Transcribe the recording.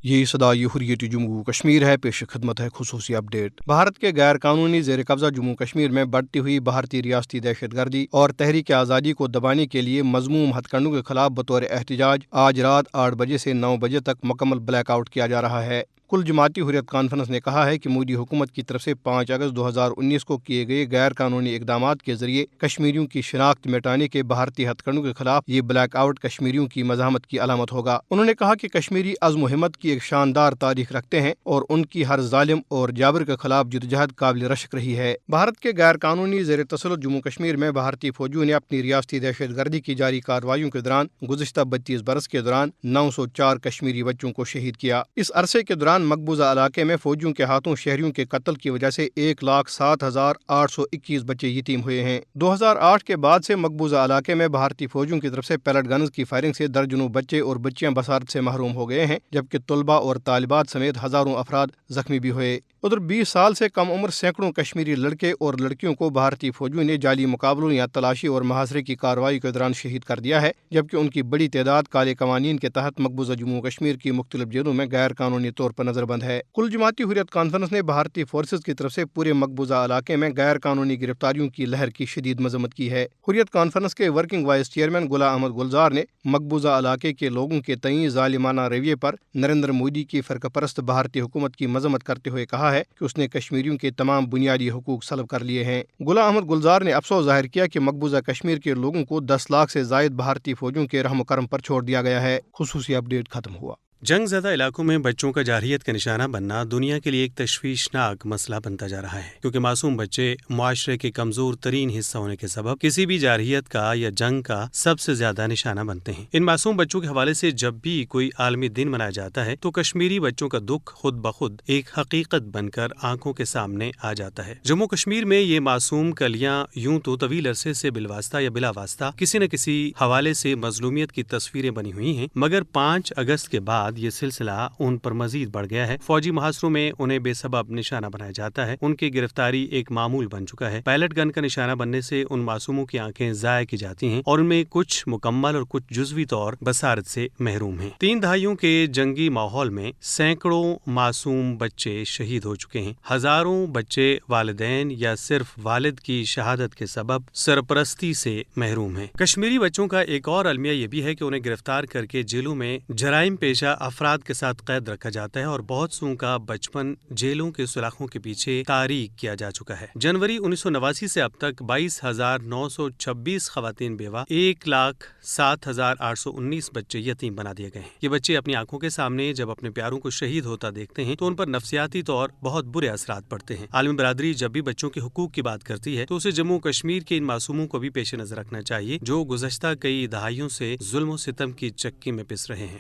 یہ صدائے حریت جموں کشمیر ہے، پیش خدمت ہے خصوصی اپ ڈیٹ۔ بھارت کے غیر قانونی زیر قبضہ جموں کشمیر میں بڑھتی ہوئی بھارتی ریاستی دہشت گردی اور تحریک آزادی کو دبانے کے لیے مذموم ہتھ کنڈوں کے خلاف بطور احتجاج آج رات 8 بجے سے 9 بجے تک مکمل بلیک آؤٹ کیا جا رہا ہے۔ کل جماعتی حریت کانفرنس نے کہا ہے کہ مودی حکومت کی طرف سے 5 اگست 2019 کو کیے گئے غیر قانونی اقدامات کے ذریعے کشمیریوں کی شناخت مٹانے کے بھارتی ہتھ کنڈوں کے خلاف یہ بلیک آؤٹ کشمیریوں کی مزاحمت کی علامت ہوگا۔ انہوں نے کہا کہ کشمیری عزم و ہمت کی ایک شاندار تاریخ رکھتے ہیں اور ان کی ہر ظالم اور جابر کے خلاف جدوجہد قابل رشک رہی ہے۔ بھارت کے غیر قانونی زیر تسلط جموں کشمیر میں بھارتی فوجیوں نے اپنی ریاستی دہشت گردی کی جاری کارروائیوں کے دوران گزشتہ 32 برس کے دوران 904 کشمیری بچوں کو شہید کیا۔ اس عرصے کے دوران مقبوضہ علاقے میں فوجیوں کے ہاتھوں شہریوں کے قتل کی وجہ سے 1,07,821 بچے یتیم ہوئے ہیں۔ 2008 کے بعد سے مقبوضہ علاقے میں بھارتی فوجیوں کی طرف سے پیلٹ گنز کی فائرنگ سے درجنوں بچے اور بچیاں بصارت سے محروم ہو گئے ہیں، جبکہ طلبہ اور طالبات سمیت ہزاروں افراد زخمی بھی ہوئے۔ ادھر 20 سال سے کم عمر سینکڑوں کشمیری لڑکے اور لڑکیوں کو بھارتی فوجیوں نے جعلی مقابلوں یا تلاشی اور محاصرے کی کارروائی کے دوران شہید کر دیا ہے، جبکہ ان کی بڑی تعداد کالے قوانین کے تحت مقبوضہ جموں کشمیر کی مختلف جیلوں میں غیر قانونی طور پر نظر بند ہے۔ کل جماعتی حریت کانفرنس نے بھارتی فورسز کی طرف سے پورے مقبوضہ علاقے میں غیر قانونی گرفتاریوں کی لہر کی شدید مذمت کی ہے۔ حریت کانفرنس کے working vice chairman Ghulam Ahmad گلزار نے مقبوضہ علاقے کے لوگوں کے تئیں ظالمانہ رویے پر نریندر مودی کی فرقہ پرست بھارتی حکومت کی مذمت کرتے ہوئے کہا ہے کہ اس نے کشمیریوں کے تمام بنیادی حقوق سلب کر لیے ہیں۔ غلام احمد گلزار نے افسوس ظاہر کیا کہ مقبوضہ کشمیر کے لوگوں کو 10 لاکھ سے زائد بھارتی فوجیوں کے رحم و کرم پر چھوڑ دیا گیا ہے۔ خصوصی اپ ڈیٹ ختم ہوا۔ جنگ زدہ علاقوں میں بچوں کا جارحیت کا نشانہ بننا دنیا کے لیے ایک تشویشناک مسئلہ بنتا جا رہا ہے، کیونکہ معصوم بچے معاشرے کے کمزور ترین حصہ ہونے کے سبب کسی بھی جارحیت کا یا جنگ کا سب سے زیادہ نشانہ بنتے ہیں۔ ان معصوم بچوں کے حوالے سے جب بھی کوئی عالمی دن منایا جاتا ہے تو کشمیری بچوں کا دکھ خود بخود ایک حقیقت بن کر آنکھوں کے سامنے آ جاتا ہے۔ جموں کشمیر میں یہ معصوم کلیاں یوں تو طویل عرصے سے بالواسطہ یا بلا واسطہ کسی نہ کسی حوالے سے مظلومیت کی تصویریں بنی ہوئی ہیں، مگر 5 اگست کے بعد یہ سلسلہ ان پر مزید بڑھ گیا ہے۔ فوجی محاصروں میں انہیں بے سبب نشانہ بنایا جاتا ہے، ان کی گرفتاری ایک معمول بن چکا ہے۔ پیلٹ گن کا نشانہ بننے سے ان معصوموں کی آنکھیں ضائع کی جاتی ہیں اور ان میں کچھ مکمل اور کچھ جزوی طور بصارت سے محروم ہیں۔ 3 دہائیوں کے جنگی ماحول میں سینکڑوں معصوم بچے شہید ہو چکے ہیں۔ ہزاروں بچے والدین یا صرف والد کی شہادت کے سبب سرپرستی سے محروم ہیں۔ کشمیری بچوں کا ایک اور المیہ یہ بھی ہے کہ انہیں گرفتار کر کے جیلوں میں جرائم پیشہ افراد کے ساتھ قید رکھا جاتا ہے اور بہت سوں کا بچپن جیلوں کے سلاخوں کے پیچھے تاریک کیا جا چکا ہے۔ جنوری 1989 سے اب تک 22,926 خواتین بیوہ، 1,07,819 بچے یتیم بنا دیے گئے ہیں۔ یہ بچے اپنی آنکھوں کے سامنے جب اپنے پیاروں کو شہید ہوتا دیکھتے ہیں تو ان پر نفسیاتی طور بہت برے اثرات پڑتے ہیں۔ عالمی برادری جب بھی بچوں کے حقوق کی بات کرتی ہے تو اسے جموں کشمیر کے ان معصوموں کو بھی پیش نظر رکھنا چاہیے جو گزشتہ کئی دہائیوں سے ظلم و ستم کی چکی میں پس رہے ہیں۔